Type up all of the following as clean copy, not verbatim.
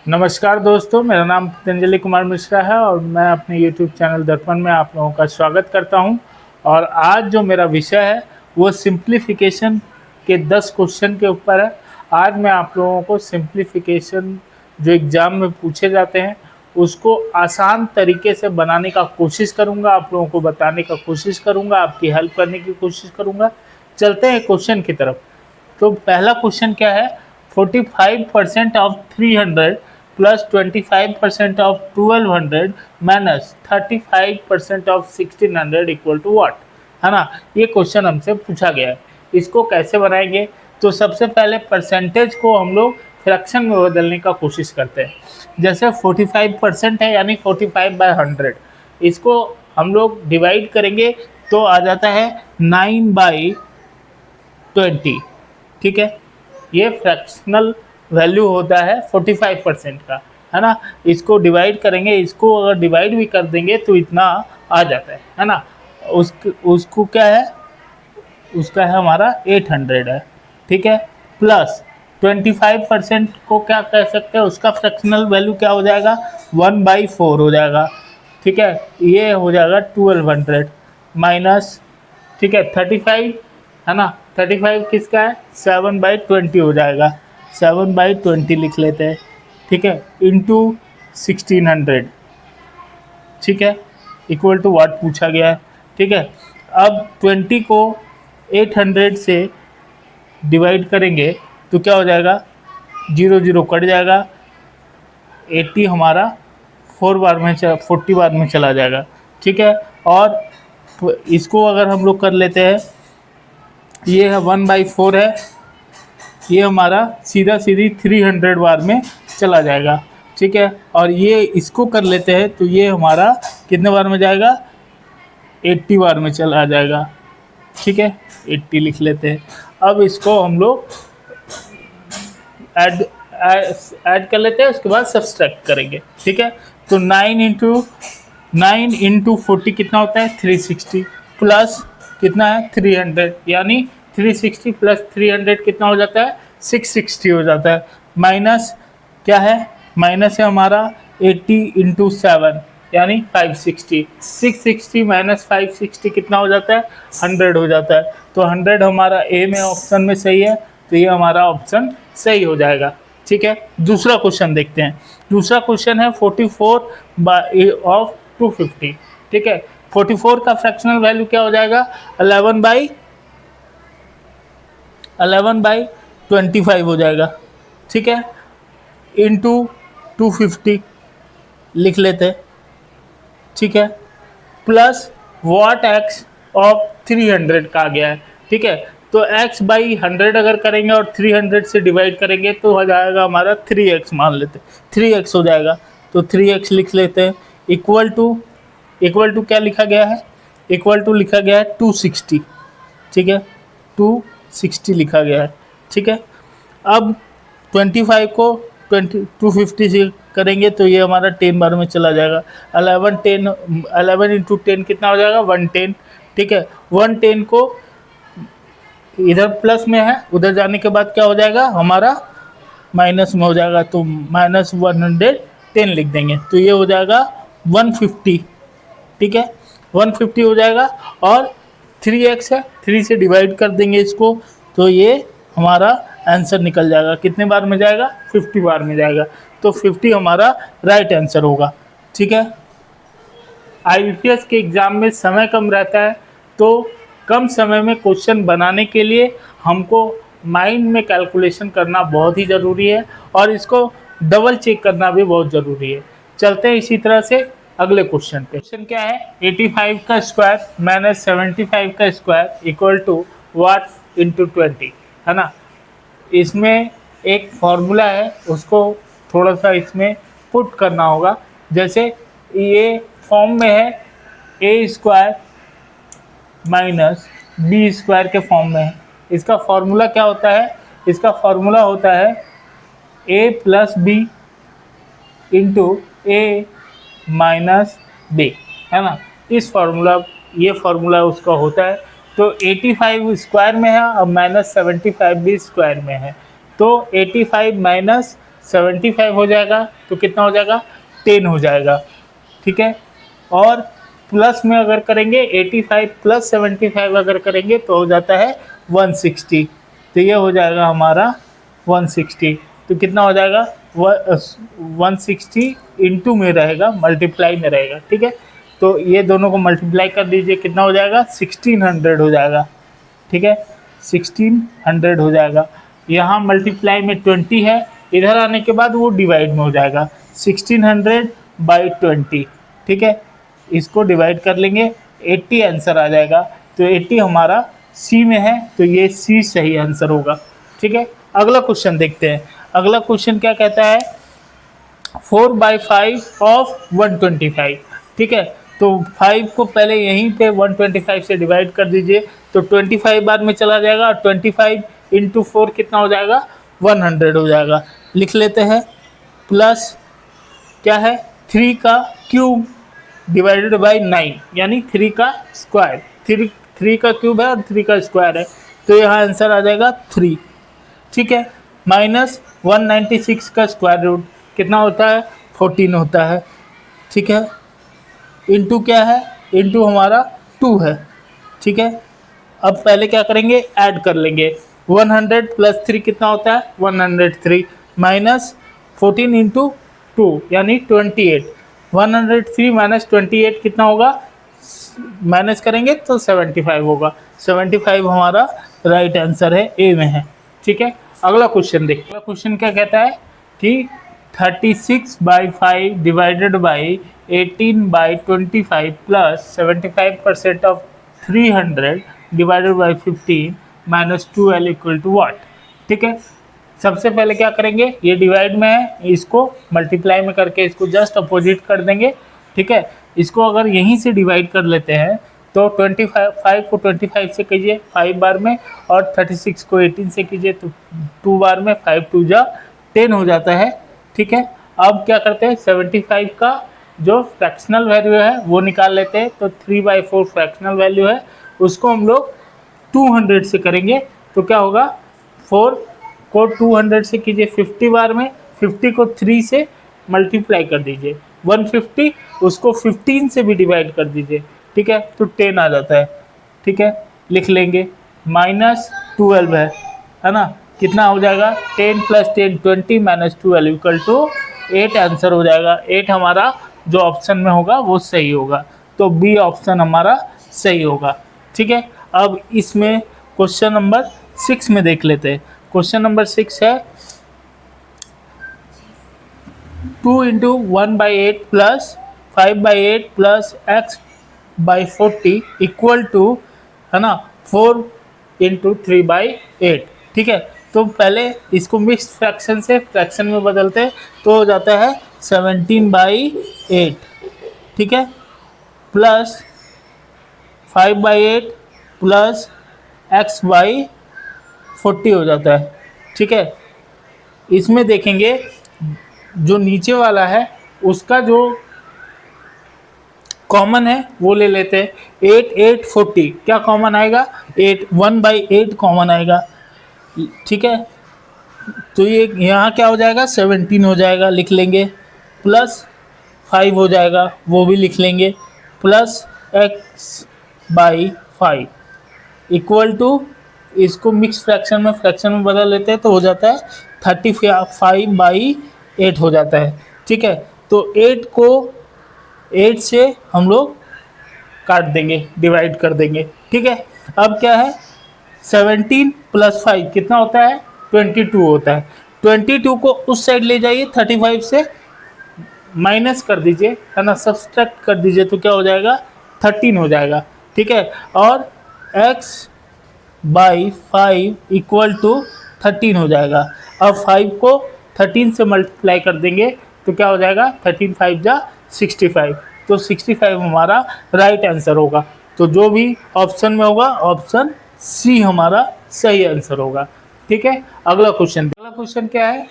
नमस्कार दोस्तों, मेरा नाम पतंजलि कुमार मिश्रा है और मैं अपने YouTube चैनल दर्पण में आप लोगों का स्वागत करता हूं। और आज जो मेरा विषय है वो सिंप्लीफिकेशन के 10 क्वेश्चन के ऊपर है। आज मैं आप लोगों को सिंप्लीफिकेशन जो एग्ज़ाम में पूछे जाते हैं उसको आसान तरीके से बनाने का कोशिश करूंगा, आप लोगों को बताने का कोशिश करूंगा, आपकी हेल्प करने की कोशिश करूंगा। चलते हैं क्वेश्चन की तरफ। तो पहला क्वेश्चन क्या है, 45% of 300 plus 25% of 1200 minus 35% of 1600 equal to what, है ना। ये क्वेश्चन हमसे पूछा गया है। इसको कैसे बनाएंगे, तो सबसे पहले परसेंटेज को हम लोग फ्रैक्शन में बदलने का कोशिश करते हैं। जैसे 45% है यानी 45/100, इसको हम लोग डिवाइड करेंगे तो आ जाता है 9/20। ठीक है, ये फ्रैक्शनल वैल्यू होता है 45% का, है ना। इसको डिवाइड करेंगे, इसको अगर डिवाइड भी कर देंगे तो इतना आ जाता है ना। उसको क्या है, उसका है हमारा 800 है। ठीक है, प्लस 25% को क्या कह सकते हैं, उसका फ्रैक्शनल वैल्यू क्या हो जाएगा, 1/4 हो जाएगा। ठीक है, ये हो जाएगा 1200 माइनस, ठीक है, 35, है ना। 35 किसका है, 7/20 हो जाएगा। 7/20 लिख लेते हैं। ठीक है, इंटू 1600, ठीक है, इक्वल टू वाट पूछा गया है। ठीक है, अब 20 को 800 से डिवाइड करेंगे तो क्या हो जाएगा, 0 0 कट जाएगा। 80 हमारा 40 बार में चला जाएगा। ठीक है, और इसको अगर हम लोग कर लेते हैं, ये है 1/4 है, ये हमारा सीधा सीधी 300 बार में चला जाएगा। ठीक है, और ये इसको कर लेते हैं तो ये हमारा कितने बार में जाएगा, 80 बार में चला जाएगा। ठीक है, 80 लिख लेते हैं। अब इसको हम लोग ऐड कर लेते हैं, उसके बाद सब्सट्रैक्ट करेंगे। ठीक है, तो 9 इंटू 40 कितना होता है, 360 प्लस कितना है 300, यानी 360 प्लस 300 कितना हो जाता है, 660 हो जाता है। माइनस क्या है, माइनस है हमारा 80 इंटू 7 यानी 560। 660 माइनस 560 कितना हो जाता है, 100 हो जाता है। तो 100 हमारा ए में ऑप्शन में सही है, तो ये हमारा ऑप्शन सही हो जाएगा। ठीक है, दूसरा क्वेश्चन देखते हैं। दूसरा क्वेश्चन है 44 ऑफ 250। ठीक है, 44 का फ्रैक्शनल वैल्यू क्या हो जाएगा, 11/25 हो जाएगा। ठीक है, इंटू 250 लिख लेते हैं। ठीक है, प्लस वॉट एक्स ऑफ 300 का आ गया है। ठीक है, तो x/100 अगर करेंगे और 300 से डिवाइड करेंगे तो हो जाएगा हमारा 3x, मान लेते 3x हो जाएगा। तो 3x लिख लेते हैं। इक्वल टू क्या लिखा गया है, इक्वल टू लिखा गया है 260। ठीक है, 260 लिखा गया है। ठीक है, अब 25 को 250 से करेंगे तो ये हमारा 10 बार में चला जाएगा। 11 इंटू 10 कितना हो जाएगा, 110। ठीक है, 110 को इधर प्लस में है, उधर जाने के बाद क्या हो जाएगा हमारा माइनस में हो जाएगा, तो -110 लिख देंगे तो ये हो जाएगा 150। ठीक है, 150 हो जाएगा। और 3x है, 3 से डिवाइड कर देंगे इसको तो ये हमारा आंसर निकल जाएगा। कितने बार में जाएगा, 50 बार में जाएगा। तो 50 हमारा राइट आंसर होगा। ठीक है, IBPS के एग्ज़ाम में समय कम रहता है, तो कम समय में क्वेश्चन बनाने के लिए हमको माइंड में कैलकुलेशन करना बहुत ही ज़रूरी है और इसको डबल चेक करना भी बहुत ज़रूरी है। चलते हैं इसी तरह से अगले क्वेश्चन पे। क्वेश्चन क्या है, 85 का स्क्वायर माइनस 75 का square equal to what into 20, है ना। इसमें एक फॉर्मूला है, उसको थोड़ा सा इसमें पुट करना होगा। जैसे ये फॉर्म में है a² माइनस b² के फॉर्म में है। इसका फॉर्मूला क्या होता है, इसका फॉर्मूला होता है a plus B into A minus B, है ना। ये फार्मूला उसका होता है। तो 85 स्क्वायर में है और माइनस 75 भी स्क्वायर में है। तो 85 माइनस 75 हो जाएगा तो कितना हो जाएगा 10 हो जाएगा, ठीक है। और प्लस में अगर करेंगे 85 प्लस 75 अगर करेंगे तो हो जाता है 160, तो ये हो जाएगा हमारा 160। तो कितना हो जाएगा 160 इंटू में रहेगा, मल्टीप्लाई में रहेगा, ठीक है। तो ये दोनों को मल्टीप्लाई कर दीजिए, कितना हो जाएगा 1600 हो जाएगा, ठीक है, 1600 हो जाएगा। यहाँ मल्टीप्लाई में 20 है, इधर आने के बाद वो डिवाइड में हो जाएगा 1600/20, ठीक है। इसको डिवाइड कर लेंगे, 80 आंसर आ जाएगा। तो 80 हमारा सी में है, तो ये सी सही आंसर होगा, ठीक है। अगला क्वेश्चन देखते हैं। अगला क्वेश्चन क्या कहता है, 4/5 ऑफ 125, ठीक है। तो 5 को पहले यहीं पे 125 से डिवाइड कर दीजिए, तो 25 बाद में चला जाएगा, और 25 इंटू 4 कितना हो जाएगा 100 हो जाएगा। लिख लेते हैं, प्लस क्या है 3 का क्यूब डिवाइडेड बाई 9, यानी 3 का स्क्वायर, 3 का क्यूब है और 3 का स्क्वायर है, तो यहाँ आंसर आ जाएगा 3, ठीक है। माइनस 196 का स्क्वायर रूट कितना होता है 14 होता है, ठीक है। इंटू क्या है, इंटू हमारा 2 है, ठीक है। अब पहले क्या करेंगे, ऐड कर लेंगे, 100 प्लस 3 कितना होता है 103, माइनस 14 इंटू 2 यानी 28, 103 माइनस 28 कितना होगा, माइनस करेंगे तो 75 होगा। 75 हमारा राइट आंसर है, ए में है, ठीक है। अगला क्वेश्चन देखिए। अगला क्वेश्चन क्या कहता है कि 36/5 divided by 18/25 plus 75% of 300 divided by 15 minus 2L equal to what, ठीक है। सबसे पहले क्या करेंगे, ये डिवाइड में है, इसको मल्टीप्लाई में करके इसको जस्ट अपोजिट कर देंगे, ठीक है। इसको अगर यहीं से डिवाइड कर लेते हैं तो 25 को 25 से कीजिए 5 बार में, और 36 को 18 से कीजिए तो 2 बार में, 5 2 जा 10 हो जाता है, ठीक है। अब क्या करते हैं, 75 का जो फ्रैक्शनल वैल्यू है वो निकाल लेते हैं, तो 3/4 फ्रैक्शनल वैल्यू है, उसको हम लोग 200 से करेंगे, तो क्या होगा 4 को 200 से कीजिए 50 बार में, 50 को 3 से मल्टीप्लाई कर दीजिए, 150 उसको 15 से भी डिवाइड कर दीजिए, ठीक है, तो 10 आ जाता है, ठीक है। लिख लेंगे, माइनस 12 है ना, कितना हो जाएगा 10 + 10 20 माइनस 12 इक्वल टू 8 आंसर हो जाएगा। 8 हमारा जो ऑप्शन में होगा वो सही होगा, तो बी ऑप्शन हमारा सही होगा, ठीक है। अब इसमें क्वेश्चन नंबर 6 में देख लेते हैं। क्वेश्चन नंबर 6 है 2 × 1/8 plus 5/8 plus x/40 equal to, है ना, 4 × 3/8, ठीक है। तो पहले इसको मिक्स फ्रैक्शन से फ्रैक्शन में बदलते हैं, तो हो जाता है 17/8, ठीक है, प्लस 5/8 प्लस x/40 हो जाता है, ठीक है। इसमें देखेंगे जो नीचे वाला है उसका जो कॉमन है वो ले लेते हैं, 8 8 40 क्या कॉमन आएगा 8, 1/8 कॉमन आएगा, ठीक है। तो ये यहाँ क्या हो जाएगा 17 हो जाएगा, लिख लेंगे, प्लस 5 हो जाएगा वो भी लिख लेंगे, प्लस x/5 इक्वल टू, इसको मिक्स फ्रैक्शन में फ्रैक्शन में बदल लेते हैं तो हो जाता है 35/8 हो जाता है, ठीक है। तो 8 को 8 से हम लोग काट देंगे, डिवाइड कर देंगे, ठीक है। अब क्या है 17 + 5 कितना होता है 22 होता है, 22 को उस साइड ले जाइए, 35 से माइनस कर दीजिए, है ना, सब्सट्रैक्ट कर दीजिए, तो क्या हो जाएगा 13 हो जाएगा, ठीक है। और x/5 इक्वल टू 13 हो जाएगा। अब 5 को 13 से मल्टीप्लाई कर देंगे तो क्या हो जाएगा 13 5 जा 65, तो 65 हमारा राइट आंसर होगा। तो जो भी ऑप्शन में होगा ऑप्शन सी हमारा सही आंसर होगा, ठीक है। अगला क्वेश्चन क्या है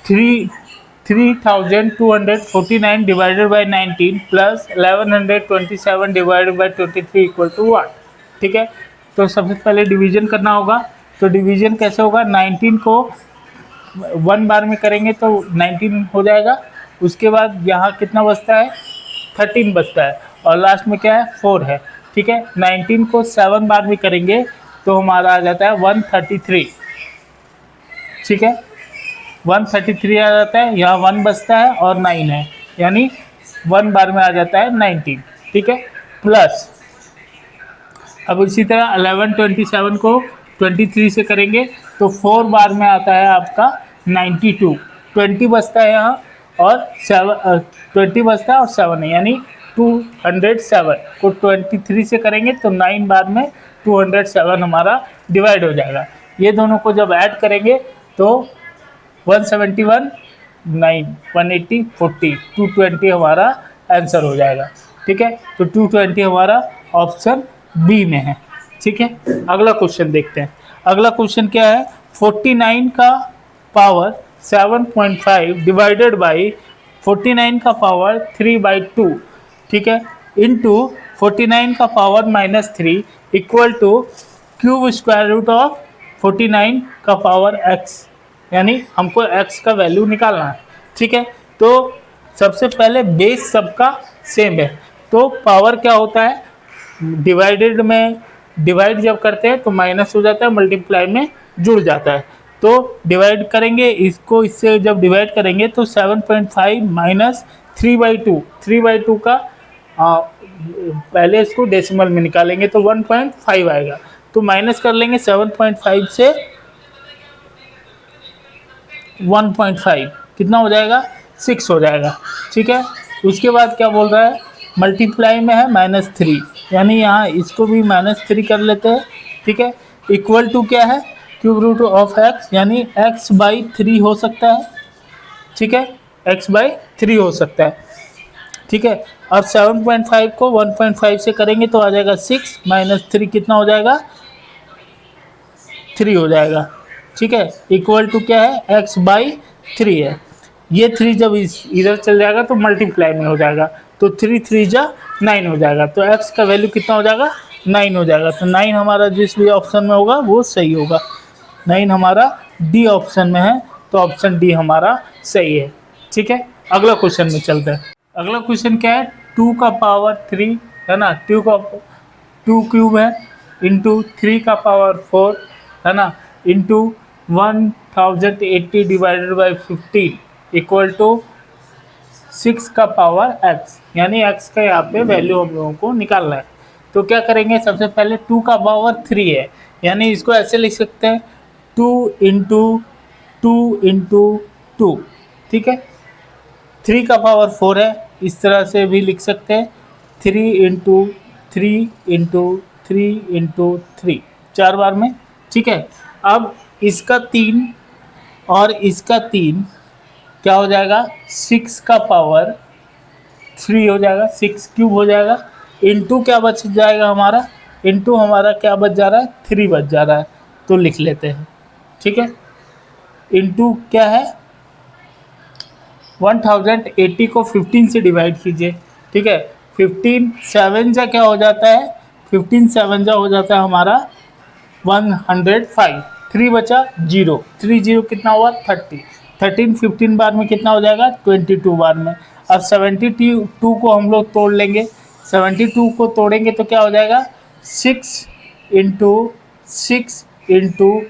3249 divided by 19 plus 1127 divided by 23 equal to what, ठीक है। तो सबसे पहले डिवीजन करना होगा, तो डिवीजन कैसे होगा 19 को 1 बार में करेंगे तो 19 हो जाएगा। उसके बाद यहाँ कितना बचता है, 13 बचता है, और लास्ट में क्या है, 4 है। ठीक है, 19 को 7 बार में करेंगे तो हमारा आ जाता है 133। ठीक है, 133 आ जाता है, यहाँ 1 बचता है और 9 है, यानी 1 बार में आ जाता है 19। ठीक है, प्लस अब इसी तरह 11 27 को 23 से करेंगे तो 4 बार में आता है आपका 92। 20 बचता है यहाँ और 20 बचता है और 7 है, यानी 207 को 23 से करेंगे तो 9 बार में 207 हमारा डिवाइड हो जाएगा। ये दोनों को जब ऐड करेंगे तो 171 9 180 40 220 हमारा आंसर हो जाएगा। ठीक है, तो 220 हमारा ऑप्शन बी में है। ठीक है, अगला क्वेश्चन देखते हैं। अगला क्वेश्चन क्या है, 49 का पावर 7.5 डिवाइडेड बाई 49 का पावर 3/2, ठीक है, इंटू 49 का power -3 equal to cube square root of 49 का पावर x, यानी हमको x का वैल्यू निकालना है। ठीक है, तो सबसे पहले बेस सबका सेम है, तो पावर क्या होता है, डिवाइडेड में डिवाइड जब करते हैं तो माइनस हो जाता है, मल्टीप्लाई में जुड़ जाता है। तो डिवाइड करेंगे इसको, इससे जब डिवाइड करेंगे तो 7.5 माइनस 3/2, 3/2 का पहले इसको डेसिमल में निकालेंगे तो 1.5 आएगा, तो माइनस कर लेंगे 7.5 से 1.5, कितना हो जाएगा, 6 हो जाएगा। ठीक है, उसके बाद क्या बोल रहा है, मल्टीप्लाई में है -3, यानी यहाँ इसको भी -3 कर लेते हैं। ठीक है, इक्वल टू क्या है, क्यूब रूट ऑफ x, यानी x/3 हो सकता है। ठीक है, x/3 हो सकता है। ठीक है, अब 7.5 को 1.5 से करेंगे तो आ जाएगा 6 -3 कितना हो जाएगा, 3 हो जाएगा। ठीक है, इक्वल टू क्या है, x/3 है। ये 3 जब इधर चल जाएगा तो मल्टीप्लाई में हो जाएगा, तो 3 3 जा 9 हो जाएगा, तो x का वैल्यू कितना हो जाएगा, 9 हो जाएगा। तो 9 हमारा जिस भी ऑप्शन में होगा वो सही होगा। 9 हमारा डी ऑप्शन में है, तो ऑप्शन डी हमारा सही है। ठीक है, अगला क्वेश्चन में चलते हैं। अगला क्वेश्चन क्या है, 2 का पावर 3 है ना, 2 क्यूब है, इंटू 3 का पावर 4 है ना, into 1080 divided by 15 equal to 6 का पावर x, यानी x का यहाँ पे वैल्यू हम लोगों को निकालना है। तो क्या करेंगे, सबसे पहले 2 का पावर 3 है, यानी इसको ऐसे लिख सकते हैं 2 इंटू 2 इंटू 2। ठीक है, 3 का पावर 4 है, इस तरह से भी लिख सकते हैं 3 इंटू 3 इंटू 3 इंटू 3, 4 बार में। ठीक है, अब इसका 3 और इसका 3 क्या हो जाएगा, 6 का पावर 3 हो जाएगा, 6 क्यूब हो जाएगा, इंटू क्या बच जाएगा हमारा, इंटू हमारा क्या बच जा रहा है, 3 बच जा रहा है, तो लिख लेते हैं। ठीक है, इंटू क्या है, 1080 को 15 से डिवाइड कीजिए। ठीक है, 15 7 जा क्या हो जाता है, 15 7 जा हो जाता है हमारा 105, 3 बचा 0, 3 0 कितना हुआ, 30, 13 15 बार में कितना हो जाएगा, 22 बार में। अब 72 को हम लोग तोड़ लेंगे, 72 को तोड़ेंगे तो क्या हो जाएगा, 6 इंटू 6 इंटू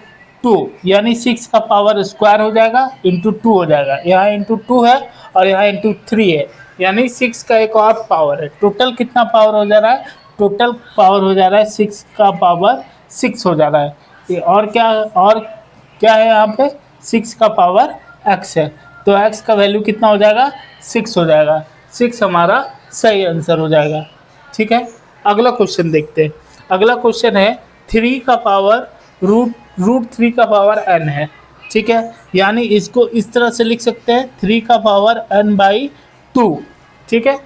2, यानी 6 का पावर स्क्वायर हो जाएगा, इंटू 2 हो जाएगा, यहाँ इंटू 2 है और यहाँ इंटू 3 है, यानी 6 का एक और पावर है। टोटल कितना पावर हो जा रहा है, टोटल पावर हो जा रहा है 6 का पावर 6 हो जा रहा है। ये और क्या है यहाँ पे, 6 का पावर x है, तो x का वैल्यू कितना हो जाएगा, 6 हो जाएगा। 6 हमारा सही आंसर हो जाएगा। ठीक है, अगला क्वेश्चन देखते हैं। अगला क्वेश्चन है 3 का पावर रूट 3 का पावर n है। ठीक है, यानी इसको इस तरह से लिख सकते हैं 3 का पावर n/2। ठीक है,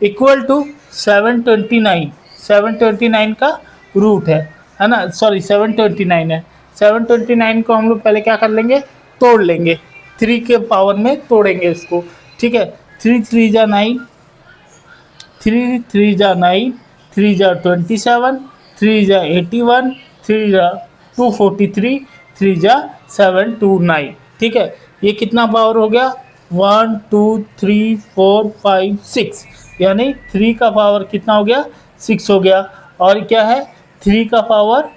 इक्वल टू 729 का रूट है ना, सॉरी 729 है। 729 को हम लोग पहले क्या कर लेंगे, तोड़ लेंगे, 3 के पावर में तोड़ेंगे इसको। ठीक है, 3 3 जा 9, 3 3 जा 9, 3 जा 27, 3 जा 81, 3 जा 243, 3 जा 729। ठीक है, ये कितना पावर हो गया, 1 2 3 4 5 6, यानी 3 का पावर कितना हो गया, 6 हो गया। और क्या है, 3 का पावर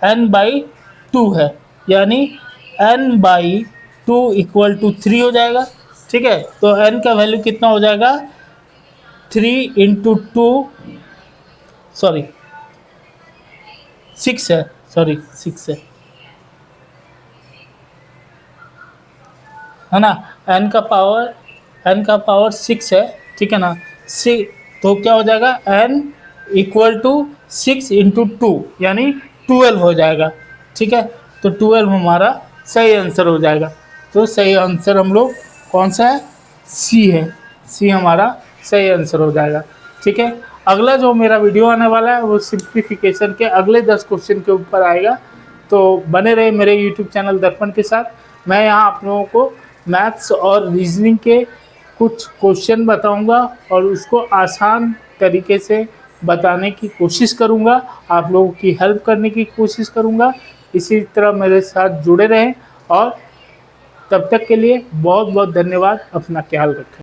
n/2 है, यानी n/2 इक्वल टू 3 हो जाएगा। ठीक है, तो n का वैल्यू कितना हो जाएगा, 3 इंटू टू, सॉरी 6 है, सॉरी 6 है ना, n का पावर 6 है, ठीक है ना। सी, तो क्या हो जाएगा, n equal to 6 into two, यानी 12 हो जाएगा। ठीक है, तो 12 हमारा सही आंसर हो जाएगा। तो सही आंसर हम लोग कौन सा है, सी है, सी हमारा सही आंसर हो जाएगा। ठीक है, अगला जो मेरा वीडियो आने वाला है वो सिंप्लीफिकेशन के अगले 10 क्वेश्चन के ऊपर आएगा। तो बने रहे मेरे यूट्यूब चैनल दर्पण के साथ। मैं यहाँ आप लोगों को मैथ्स और रीजनिंग के कुछ क्वेश्चन बताऊंगा और उसको आसान तरीके से बताने की कोशिश करूंगा, आप लोगों की हेल्प करने की कोशिश करूंगा। इसी तरह मेरे साथ जुड़े रहें और तब तक के लिए बहुत बहुत धन्यवाद। अपना ख्याल रखें।